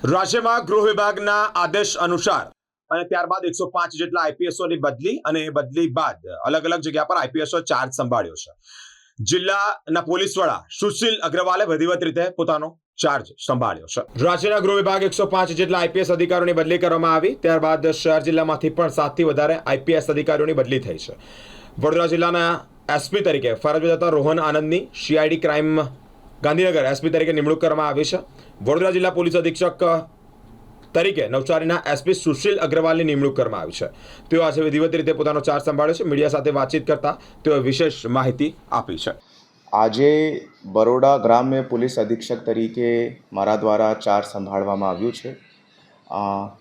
રાજ્યમાં ગૃહ વિભાગના આદેશ અનુસાર અને ત્યારબાદ 105 જેટલા આઈપીએસઓની બદલી અને બદલી બાદ અલગ અલગ જગ્યા પર આઈપીએસઓ ચાર્જ સંભાળ્યો છે. જિલ્લાના પોલીસ વડા સુશીલ અગ્રવાલે વિધિવત રીતે પોતાનો ચાર્જ સંભાળ્યો છે. રાજ્યના ગૃહ વિભાગ 105 જેટલા આઈપીએસ અધિકારીઓની બદલી કરવામાં આવી. ત્યારબાદ શહેર જિલ્લામાંથી પણ 7થી વધારે આઈપીએસ અધિકારીઓની બદલી થઈ છે. વડોદરા જિલ્લાના એસપી તરીકે ફરજ બજાવતા રોહન આનંદની સીઆઈડી ક્રાઇમ ગાંધીનગર એસપી તરીકે નિમણૂક કરવામાં આવી છે. વડોદરા જિલ્લા પોલીસ અધિક્ષક તરીકે નવસારીના એસપી સુશીલ અગ્રવાલની નિમણૂક કરવામાં આવી છે. તેઓ આજે વિધિવત રીતે પોતાનો ચાર્જ સંભાળ્યો છે. મીડિયા સાથે વાતચીત કરતા તેઓએ વિશેષ માહિતી આપી છે. આજે બરોડા ગ્રામ્ય પોલીસ અધિક્ષક તરીકે મારા દ્વારા ચાર્જ સંભાળવામાં આવ્યું છે.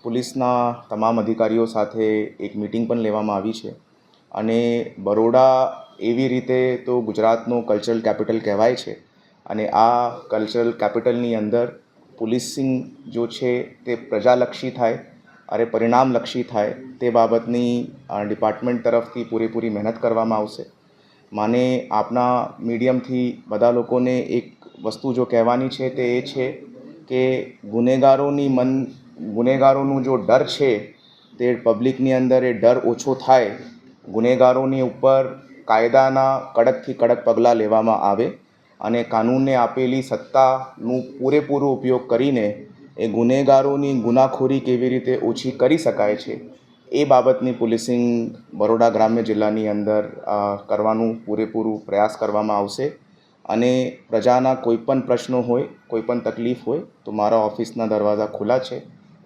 પોલીસના તમામ અધિકારીઓ સાથે એક મિટિંગ પણ લેવામાં આવી છે અને બરોડા એવી રીતે તો ગુજરાતનું કલ્ચરલ કેપિટલ કહેવાય છે અને આ કલ્ચરલ કેપિટલની અંદર પોલીસિંગ જો છે તે પ્રજાલક્ષી થાય અને પરિણામલક્ષી થાય તે બાબતની ડિપાર્ટમેન્ટ તરફથી પૂરેપૂરી મહેનત કરવામાં આવશે. માને આપના મીડિયમથી બધા લોકોને એક વસ્તુ જો કહેવાની છે તે એ છે કે ગુનેગારોનું જો ડર છે તે પબ્લિકની અંદર એ ડર ઓછો થાય, ગુનેગારોની ઉપર કાયદાના કડકથી કડક પગલાં લેવામાં આવે અને કાનૂનને આપેલી સત્તાનું પૂરેપૂરો ઉપયોગ કરીને એ ગુનેગારોની ગુનાખોરી કેવી રીતે ઓછી કરી શકાય છે એ બાબતની પોલીસિંગ બરોડા ગ્રામ્ય જિલ્લાની અંદર કરવાનું પૂરેપૂરું પ્રયાસ કરવામાં આવશે અને પ્રજાના કોઈપણ પ્રશ્નો હોય, કોઈપણ તકલીફ હોય તો મારા ઓફિસના દરવાજા ખુલ્લા છે.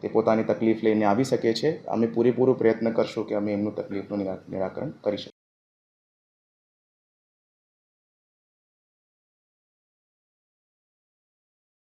તે પોતાની તકલીફ લઈને આવી શકે છે. અમે પૂરેપૂરો પ્રયત્ન કરશું કે અમે એમનું તકલીફનું નિરાકરણ કરી શકીએ.